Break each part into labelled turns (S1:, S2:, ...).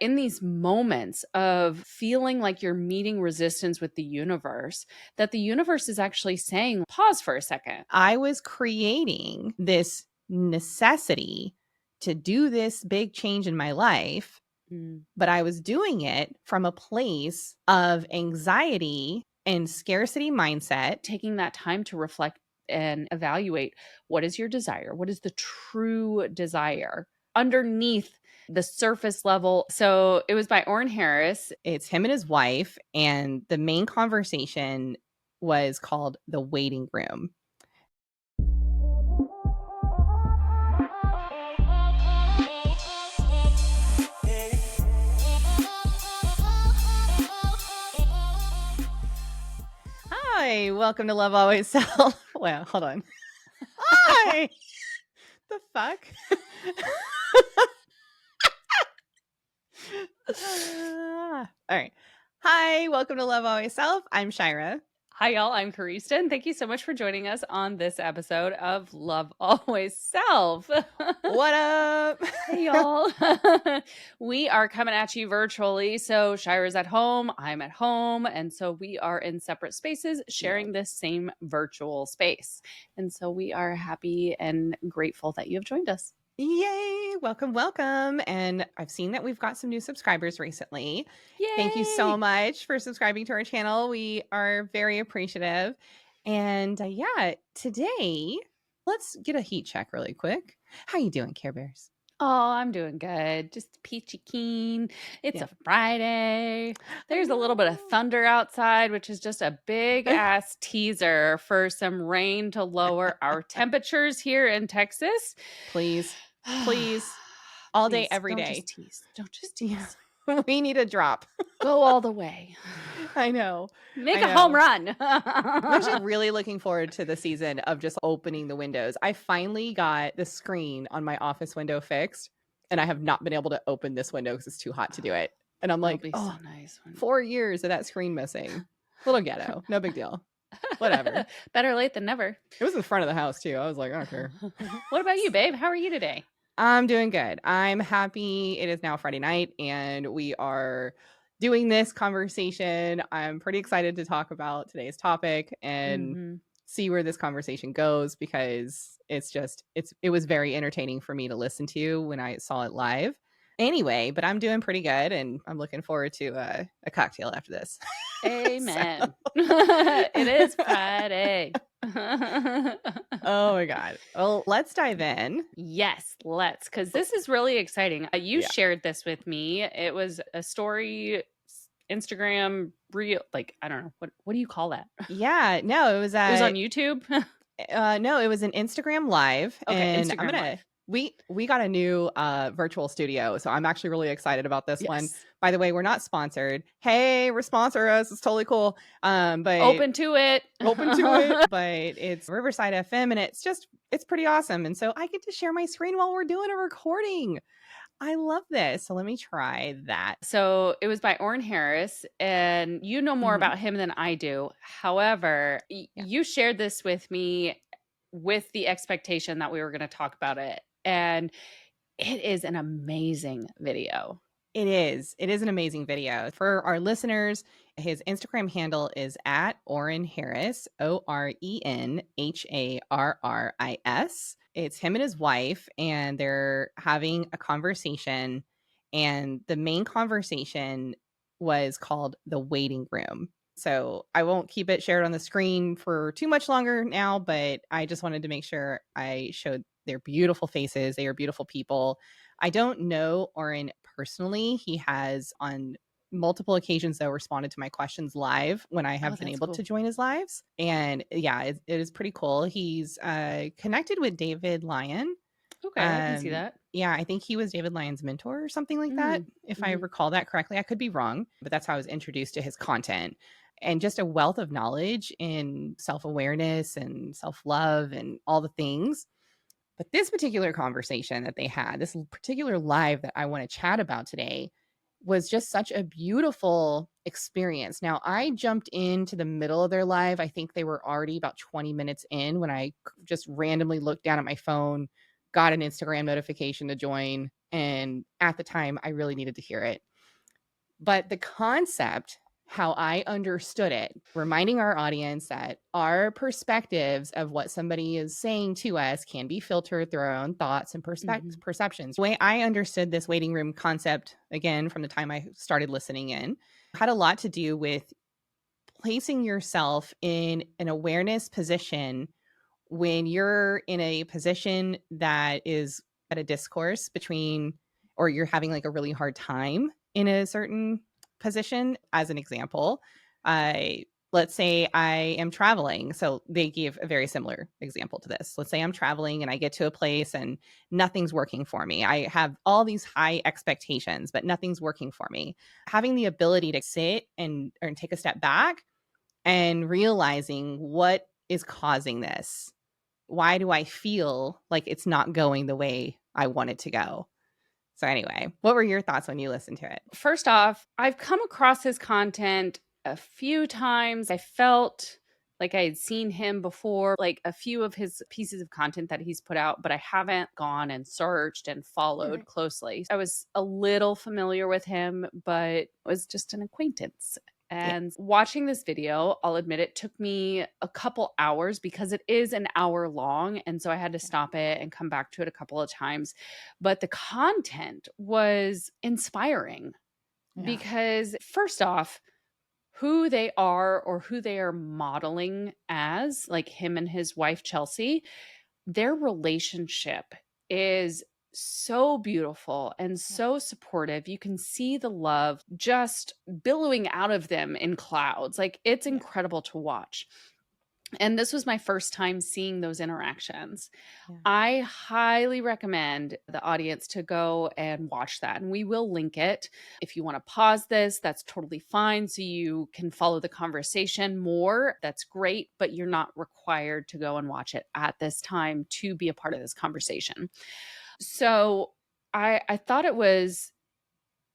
S1: In these moments of feeling like you're meeting resistance with the universe, that the universe is actually saying, pause for a second.
S2: I was creating this necessity to do this big change in my life, but I was doing it from a place of anxiety and scarcity mindset.
S1: Taking that time to reflect and evaluate, what is your desire? What is the true desire underneath the surface level? So it was by Oren Harris.
S2: It's him and his wife, and the main conversation was called The Waiting Room. Hi, welcome to Love Always Self. Well, hold on. Hi. The fuck? All right. Hi, welcome to Love Always Self. I'm Shira.
S1: Hi, y'all. I'm Karisten. Thank you so much for joining us on this episode of Love Always Self.
S2: What up?
S1: Hey, y'all. We are coming at you virtually. So Shira's at home, I'm at home. And so we are in separate spaces sharing this same virtual space. And so we are happy and grateful that you have joined us.
S2: Yay! Welcome, welcome. And I've seen that we've got some new subscribers recently.
S1: Yay!
S2: Thank you so much for subscribing to our channel. We are very appreciative. And yeah, today, let's get a heat check really quick. How you doing, Care Bears?
S1: Oh, I'm doing good. Just peachy keen. It's a Friday. There's a little bit of thunder outside, which is just a big ass teaser for some rain to lower our temperatures here in Texas.
S2: Please, please, all day, every
S1: don't
S2: day.
S1: Just tease. Don't just tease.
S2: We need a drop.
S1: Go all the way.
S2: I know.
S1: Make a home run.
S2: I'm actually really looking forward to the season of just opening the windows. I finally got the screen on my office window fixed, and I have not been able to open this window because it's too hot to do it. And I'm like, oh, so nice. 4 years of that screen missing. Little ghetto. No big deal. Whatever.
S1: Better late than never.
S2: It was in front of the house, too. I was like, I don't care.
S1: What about you, babe? How are you today?
S2: I'm doing good. I'm happy. It is now Friday night, and we are doing this conversation. I'm pretty excited to talk about today's topic and see where this conversation goes, because it was very entertaining for me to listen to when I saw it live. Anyway, but I'm doing pretty good, and I'm looking forward to a cocktail after this.
S1: Amen. It is Friday.
S2: Oh my God. Well, let's dive in.
S1: Yes, let's, because this is really exciting. You shared this with me. It was a story, Instagram reel, like, I don't know, what do you call that?
S2: Yeah, no, it was
S1: on YouTube.
S2: No, it was an Instagram live.
S1: Okay,
S2: and
S1: Instagram live.
S2: We got a new virtual studio, so I'm actually really excited about this one. By the way, we're not sponsored. Hey, sponsor us. It's totally cool. But
S1: open to it.
S2: But it's Riverside FM, and it's pretty awesome. And so I get to share my screen while we're doing a recording. I love this. So let me try that.
S1: So it was by Oren Harris, and you know more about him than I do. However, you shared this with me with the expectation that we were going to talk about it. And it is an amazing video.
S2: It is. It is an amazing video. For our listeners, his Instagram handle is at Oren Harris, OrenHarris. It's him and his wife, and they're having a conversation. And the main conversation was called The Waiting Room. So I won't keep it shared on the screen for too much longer now, but I just wanted to make sure I showed their beautiful faces. They are beautiful people. I don't know Oren personally. He has on multiple occasions, though, responded to my questions live when I have been able to join his lives. And yeah, it is pretty cool. He's connected with David Lyon.
S1: Okay, I can see that.
S2: Yeah, I think he was David Lyon's mentor or something like that, if I recall that correctly. I could be wrong, but that's how I was introduced to his content. And just a wealth of knowledge in self-awareness and self-love and all the things. But this particular conversation that they had, this particular live that I want to chat about today, was just such a beautiful experience. Now, I jumped into the middle of their live. I think they were already about 20 minutes in when I just randomly looked down at my phone, got an Instagram notification to join, And at the time, I really needed to hear it. But the concept, how I understood it, reminding our audience that our perspectives of what somebody is saying to us can be filtered through our own thoughts and
S1: Mhm.
S2: perceptions. The way I understood this waiting room concept, again, from the time I started listening in, had a lot to do with placing yourself in an awareness position when you're in a position that is at a discourse between, or you're having like a really hard time in a certain position. As an example, I let's say I am traveling. So they give a very similar example to this. Let's say I'm traveling and I get to a place and nothing's working for me. I have all these high expectations, but nothing's working for me. Having the ability to sit and take a step back and realizing what is causing this. Why do I feel like it's not going the way I want it to go? So anyway, what were your thoughts when you listened to it?
S1: First off, I've come across his content a few times. I felt like I had seen him before, like a few of his pieces of content that he's put out, but I haven't gone and searched and followed closely. I was a little familiar with him, but was just an acquaintance.
S2: Yeah.
S1: And watching this video, I'll admit it took me a couple hours because it is an hour long. And so I had to stop it and come back to it a couple of times. But the content was inspiring
S2: Yeah.
S1: because, first off, who they are or who they are modeling as, like him and his wife, Chelsea, their relationship is so beautiful and
S2: Yeah.
S1: so supportive. You can see the love just billowing out of them in clouds. Like it's
S2: Yeah.
S1: incredible to watch. And this was my first time seeing those interactions.
S2: Yeah.
S1: I highly recommend the audience to go and watch that. And we will link it. If you want to pause this, that's totally fine. So you can follow the conversation more. That's great. But you're not required to go and watch it at this time to be a part of this conversation. So I thought it was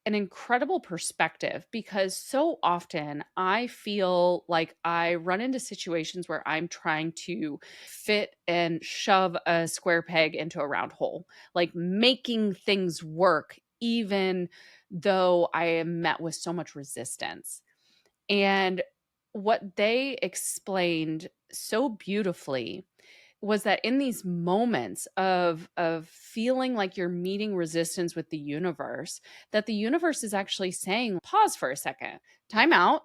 S1: an incredible perspective because so often I feel like I run into situations where I'm trying to fit and shove a square peg into a round hole, like making things work, even though I am met with so much resistance. And what they explained so beautifully was that in these moments of feeling like you're meeting resistance with the universe, that the universe is actually saying, pause for a second, time out.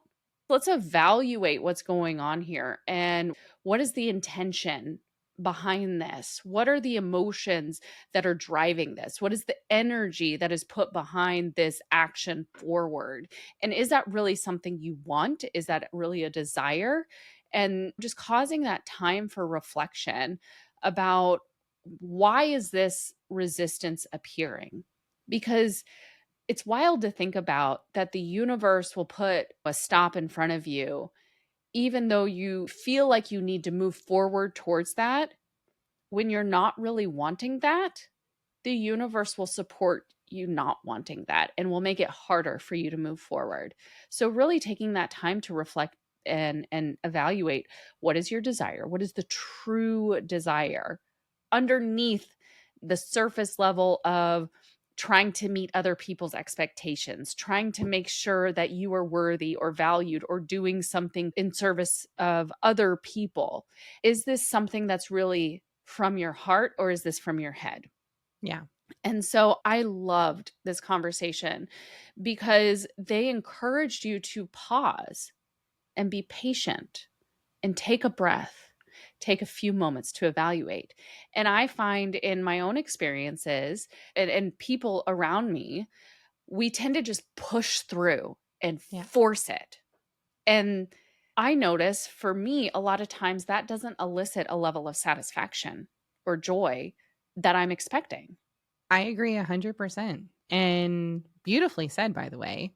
S1: Let's evaluate what's going on here and what is the intention behind this? What are the emotions that are driving this? What is the energy that is put behind this action forward? And is that really something you want? Is that really a desire? And just causing that time for reflection about why is this resistance appearing? Because it's wild to think about that the universe will put a stop in front of you even though you feel like you need to move forward towards that. When you're not really wanting that, the universe will support you not wanting that and will make it harder for you to move forward. So really taking that time to reflect and evaluate, what is your desire? What is the true desire underneath the surface level of trying to meet other people's expectations, trying to make sure that you are worthy or valued or doing something in service of other people. Is this something that's really from your heart or is this from your head?
S2: Yeah.
S1: And so I loved this conversation because they encouraged you to pause and be patient and take a breath, take a few moments to evaluate. And I find in my own experiences and people around me, we tend to just push through and
S2: Yeah.
S1: force it. And I notice for me, a lot of times that doesn't elicit a level of satisfaction or joy that I'm expecting.
S2: I agree 100%. And beautifully said, by the way.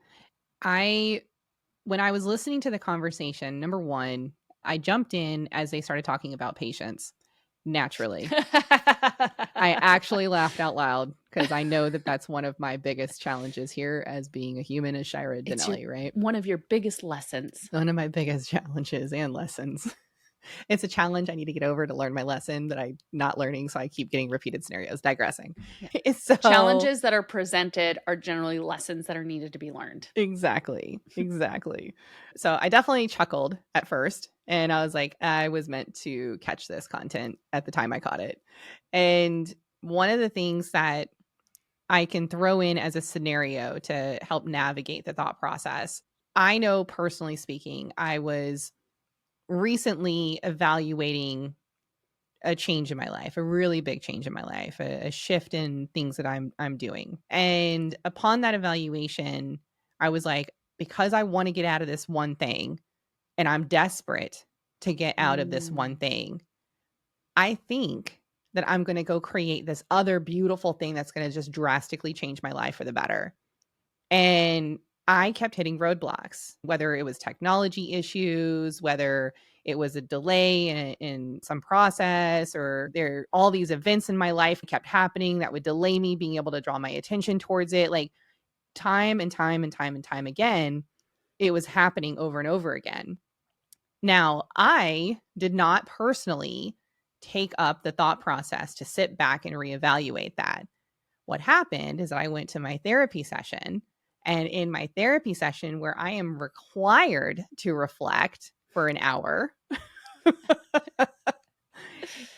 S2: I When I was listening to the conversation, number 1, I jumped in as they started talking about patience. Naturally. I actually laughed out loud because I know that that's one of my biggest challenges here as being a human, as Shira
S1: It's your
S2: Dinelli, right?
S1: one of your biggest lessons.
S2: One of my biggest challenges and lessons. It's a challenge I need to get over to learn my lesson that I'm not learning, so I keep getting repeated scenarios. Digressing.
S1: Yeah.
S2: So
S1: Challenges that are presented are generally lessons that are needed to be learned.
S2: exactly. So I definitely chuckled at first, and I was like, I was meant to catch this content at the time I caught it. And one of the things that I can throw in as a scenario to help navigate the thought process. I know personally speaking, I was recently evaluating a change in my life, a really big change in my life, a shift in things that I'm doing. And upon that evaluation, I was like, because I want to get out of this one thing and I'm desperate to get out of this one
S1: Mm.
S2: thing, I think that I'm going to go create this other beautiful thing that's going to just drastically change my life for the better. And I kept hitting roadblocks, whether it was technology issues, whether it was a delay in some process, or there all these events in my life kept happening that would delay me being able to draw my attention towards it. Like time and time and time and time again, it was happening over and over again. Now, I did not personally take up the thought process to sit back and reevaluate that. What happened is that I went to my therapy session, and in my therapy session where I am required to reflect for an hour,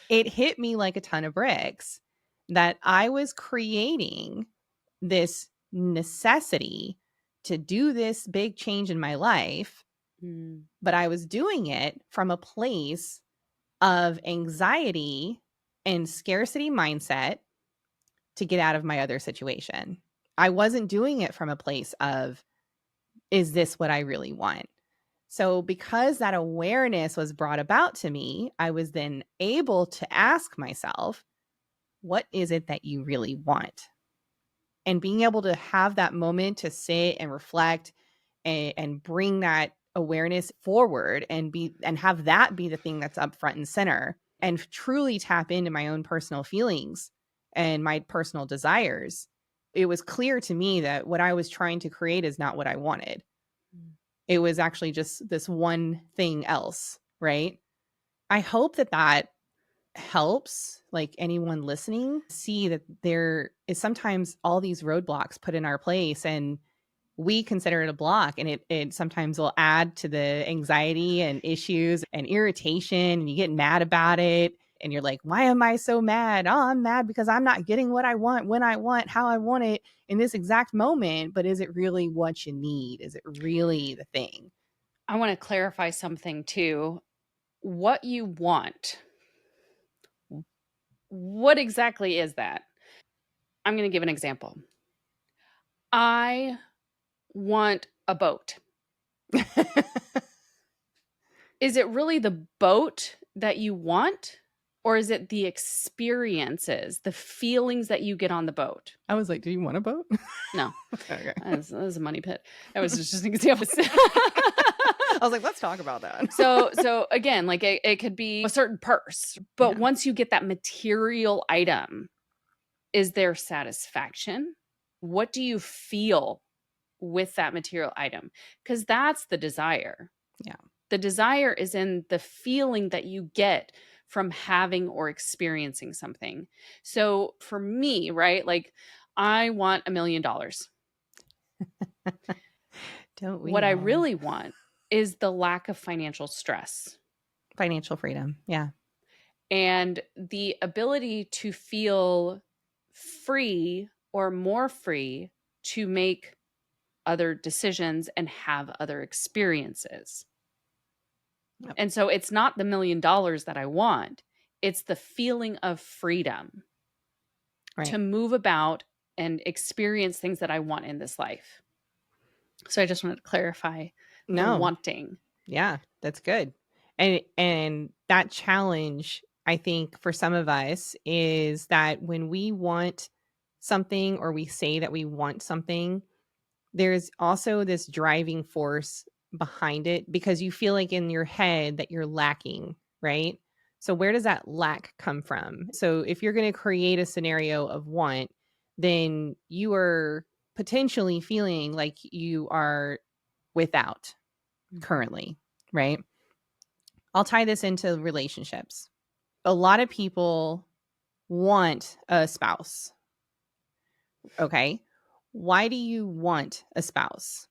S2: it hit me like a ton of bricks that I was creating this necessity to do this big change in my life,
S1: Mm.
S2: but I was doing it from a place of anxiety and scarcity mindset to get out of my other situation. I wasn't doing it from a place of, is this what I really want? So, because that awareness was brought about to me, I was then able to ask myself, what is it that you really want? And being able to have that moment to sit and reflect and bring that awareness forward and have that be the thing that's up front and center and truly tap into my own personal feelings and my personal desires. It was clear to me that what I was trying to create is not what I wanted. It was actually just this one thing else, right? I hope that that helps like anyone listening see that there is sometimes all these roadblocks put in our place, and we consider it a block, and it sometimes will add to the anxiety and issues and irritation, and you get mad about it, and you're like, why am I so mad? Oh, I'm mad because I'm not getting what I want, when I want, how I want it in this exact moment. But is it really what you need? Is it really the thing?
S1: I want to clarify something too. What you want, what exactly is that? I'm going to give an example. I want a boat. Is it really the boat that you want? Or is it the experiences, the feelings that you get on the boat?
S2: I was like, do you want a boat?
S1: No,
S2: Okay.
S1: that was a money pit. That was just an example.
S2: I was like, let's talk about that.
S1: So again, like it could be a certain purse, but
S2: Yeah.
S1: once you get that material item, is there satisfaction? What do you feel with that material item? Because that's the desire.
S2: Yeah.
S1: The desire is in the feeling that you get from having or experiencing something. So for me, right, like I want $1 million.
S2: Don't we
S1: What I
S2: all?
S1: really want is the lack of financial stress
S2: Financial freedom. Yeah.
S1: and the ability to feel free or more free to make other decisions and have other experiences.
S2: Yep.
S1: And so it's not the $1 million that I want, it's the feeling of freedom
S2: Right.
S1: to move about and experience things that I want in this life. So I just wanted to clarify the
S2: No.
S1: wanting.
S2: Yeah, that's good. And that challenge, I think for some of us is that when we want something or we say that we want something, there's also this driving force behind it because you feel like in your head that you're lacking, right? So where does that lack come from? So if you're going to create a scenario of want, then you are potentially feeling like you are without
S1: Mhm.
S2: currently, right? I'll tie this into relationships. A lot of people want a spouse. Okay. Why do you want a spouse?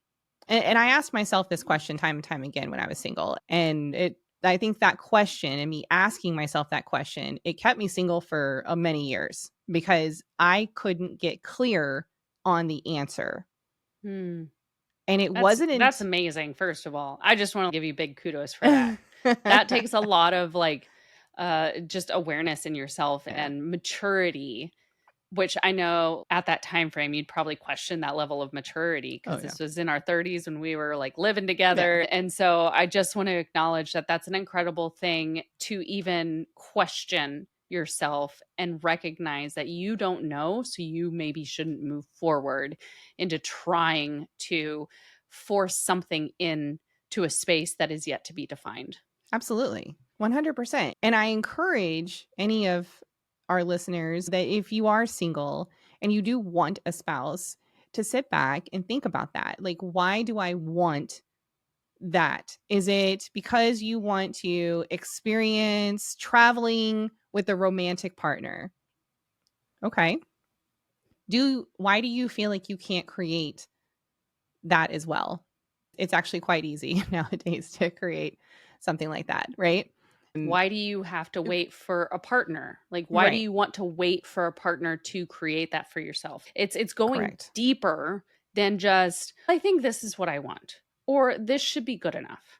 S2: And I asked myself this question time and time again when I was single. And I think that question and me asking myself that question, it kept me single for many years because I couldn't get clear on the answer.
S1: Hmm.
S2: And it
S1: That's
S2: wasn't
S1: that's
S2: until
S1: amazing, first of all. I just wanna give you big kudos for that. That takes a lot of, like, just awareness in yourself
S2: yeah.
S1: and maturity, which I know at that time frame, you'd probably question that level of maturity
S2: Oh
S1: because
S2: yeah.
S1: this was in our 30s when we were, like, living
S2: Yeah.
S1: together, and so I just wanna acknowledge that that's an incredible thing to even question yourself and recognize that you don't know, so you maybe shouldn't move forward into trying to force something in to a space that is yet to be defined.
S2: Absolutely. 100%. And I encourage any of our listeners that if you are single and you do want a spouse, to sit back and think about that. Like, why do I want that? Is it because you want to experience traveling with a romantic partner? Okay. Why do you feel like you can't create that as well? It's actually quite easy nowadays to create something like that, right? Mm,
S1: Why do you have to wait for a partner? Like, why do
S2: right.
S1: you want to wait for a partner to create that for yourself? It's going
S2: Correct.
S1: deeper than just, I think this is what I want, or this should be good enough.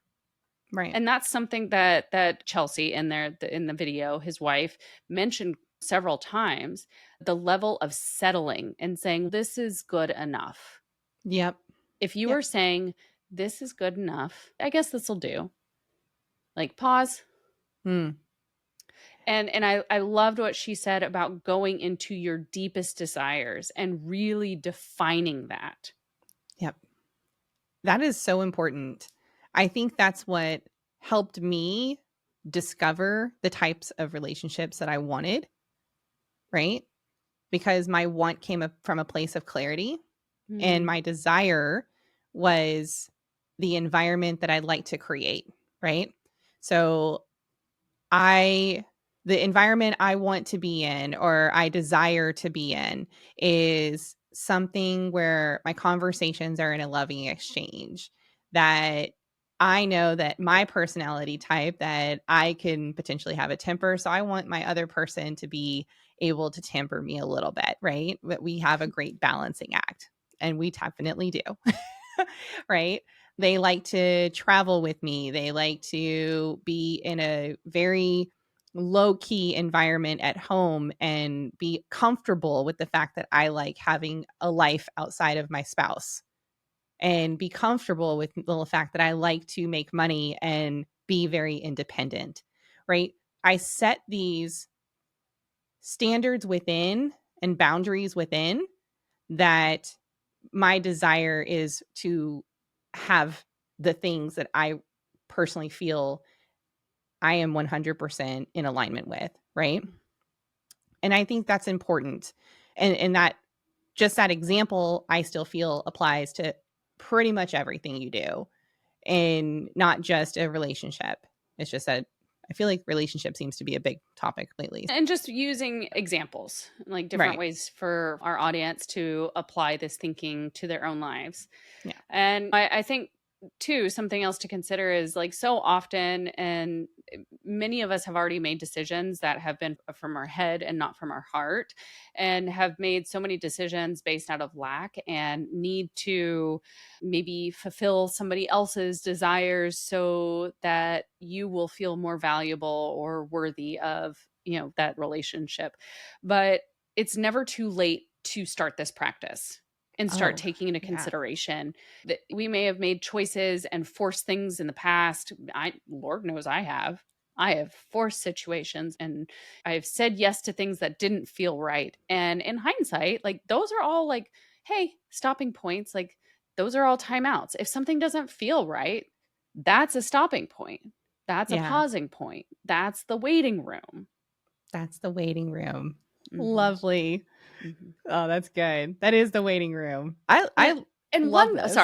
S2: Right.
S1: And that's something that Chelsea in there in the video, his wife, mentioned several times, the level of settling and saying, this is good enough.
S2: Yep.
S1: If you
S2: Yep.
S1: are saying, this is good enough, I guess this will do. Like, pause.
S2: Mm.
S1: And I loved what she said about going into your deepest desires and really defining that.
S2: Yep. That is so important. I think that's what helped me discover the types of relationships that I wanted, right? Because my want came up from a place of clarity and
S1: Mm,
S2: my desire was the environment that I'd like to create, right? So I the environment I want to be in or I desire to be in is something where my conversations are in a loving exchange, that I know that my personality type, that I can potentially have a temper, so I want my other person to be able to temper me a little bit, right? That we have a great balancing act, and we definitely do. Right? They like to travel with me. They like to be in a very low key environment at home and be comfortable with the fact that I like having a life outside of my spouse and be comfortable with the fact that I like to make money and be very independent, right? I set these standards within and boundaries within that my desire is to have the things that I personally feel I am 100% in alignment with, right? And I think that's important. And that just that example I still feel applies to pretty much everything you do and not just a relationship. It's just that I feel like relationship seems to be a big topic lately.
S1: and just using examples, like different
S2: Right.
S1: ways for our audience to apply this thinking to their own lives.
S2: Yeah.
S1: And I think too, something else to consider is like so often, and many of us have already made decisions that have been from our head and not from our heart, and have made so many decisions based out of lack and need to maybe fulfill somebody else's desires so that you will feel more valuable or worthy of, that relationship. But it's never too late to start this practice and start
S2: Oh,
S1: taking into
S2: yeah.
S1: consideration that we may have made choices and forced things in the past. Lord knows I have forced situations and I've said yes to things that didn't feel right. And in hindsight, like those are all like, hey, stopping points. Like those are all timeouts. If something doesn't feel right, that's a stopping point. That's a
S2: Yeah.
S1: pausing point. That's the waiting room.
S2: That's the waiting room.
S1: Hmm.
S2: Lovely.
S1: Hmm.
S2: Oh, that's good. That is the waiting room. I
S1: And
S2: I
S1: And
S2: Love this.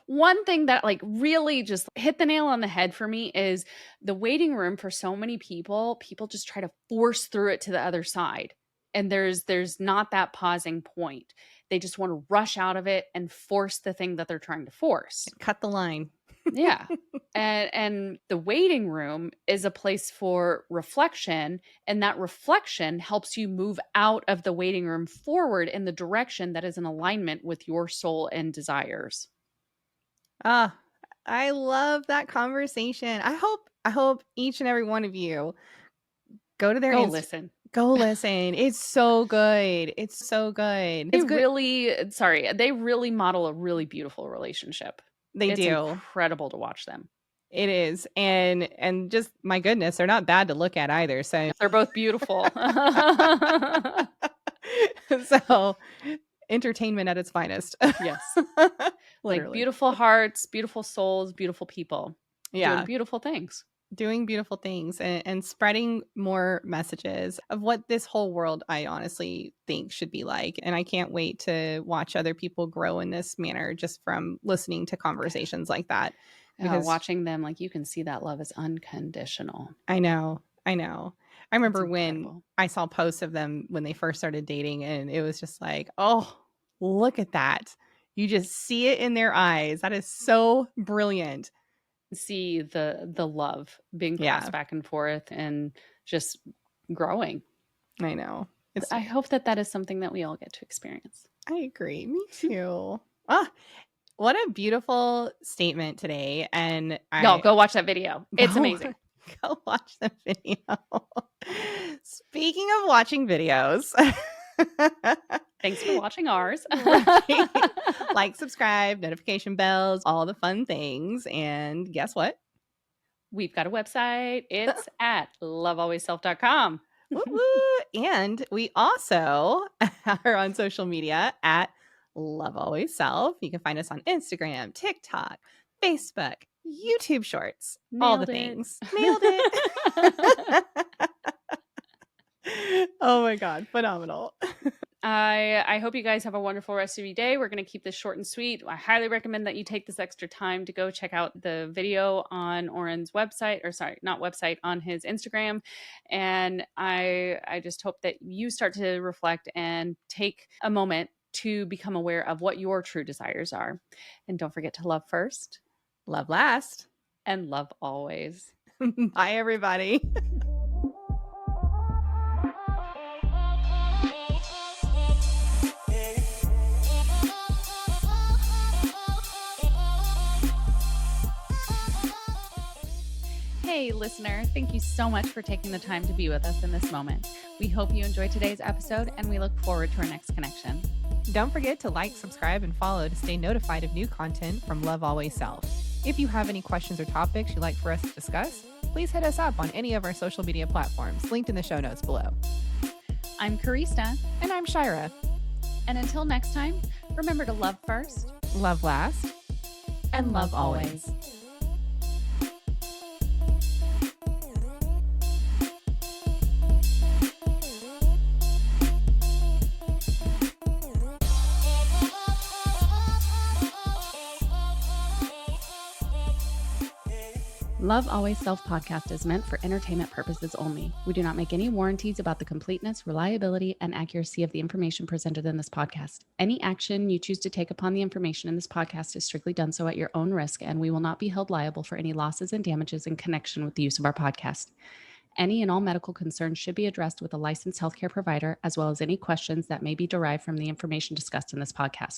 S1: one thing that, like, really just hit the nail on the head for me is the waiting room for so many people just try to force through it to the other side, and there's not that pausing point. They just wanna rush out of it and force the thing that they're trying to force.
S2: Cut the line.
S1: Yeah. And the waiting room is a place for reflection, and that reflection helps you move out of the waiting room forward in the direction that is in alignment with your soul and desires.
S2: Ah, I love that conversation. I hope each and every one of you go to their
S1: Go
S2: Inst
S1: listen.
S2: go listen. It's so good. It's so good.
S1: They
S2: It's good.
S1: really sorry, they really model a really beautiful relationship.
S2: They
S1: It's
S2: do.
S1: incredible to watch them.
S2: It is. And just my goodness, they're not bad to look at either. So
S1: They're both beautiful.
S2: so entertainment at its finest.
S1: Yes. Like,
S2: Literally.
S1: beautiful hearts, beautiful souls, beautiful people doing
S2: Yeah.
S1: beautiful things.
S2: Doing beautiful things and spreading more messages of what this whole world I honestly think should be like. And I can't wait to watch other people grow in this manner just from listening to conversations like that. Because
S1: Watching them, like, you can see that love is unconditional.
S2: I know, I know. I
S1: It's
S2: remember when
S1: incredible.
S2: I saw posts of them when they first started dating, and it was just like, oh, look at that. You just see it in their eyes. That is so brilliant.
S1: See the love being passed
S2: Yeah,
S1: back and forth and just growing.
S2: I know. It's
S1: I hope that that is something that we all get to experience.
S2: I agree. Me too. Ah, what a beautiful statement today. And
S1: Y'all
S2: I
S1: go watch that video. It's
S2: go
S1: amazing.
S2: go watch the video. Speaking of watching videos,
S1: Thanks for watching ours.
S2: right? Like, subscribe, notification bells, all the fun things. And guess what?
S1: We've got a website. It's at lovealwaysself.com.
S2: Woo woo. And we also are on social media at Love Always Self. You can find us on Instagram, TikTok, Facebook, YouTube Shorts, all the
S1: Nailed it.
S2: things. Nailed it. Oh my God. Phenomenal.
S1: I hope you guys have a wonderful rest of your day. We're going to keep this short and sweet. I highly recommend that you take this extra time to go check out the video on Oren's website, or sorry, not website, on his Instagram. And I just hope that you start to reflect and take a moment to become aware of what your true desires are. And don't forget to love first
S2: Love last.
S1: and love always.
S2: Bye, everybody.
S1: Hey, listener, thank you so much for taking the time to be with us in this moment. We hope you enjoyed today's episode, and we look forward to our next connection.
S2: Don't forget to like, subscribe, and follow to stay notified of new content from Love Always Self. If you have any questions or topics you'd like for us to discuss, please hit us up on any of our social media platforms linked in the show notes below.
S1: I'm Karista,
S2: And I'm Shira.
S1: and until next time, remember to love first
S2: Love last.
S1: and love always. Love Always Self podcast is meant for entertainment purposes only. We do not make any warranties about the completeness, reliability, and accuracy of the information presented in this podcast. Any action you choose to take upon the information in this podcast is strictly done so at your own risk, and we will not be held liable for any losses and damages in connection with the use of our podcast. Any and all medical concerns should be addressed with a licensed healthcare provider, as well as any questions that may be derived from the information discussed in this podcast.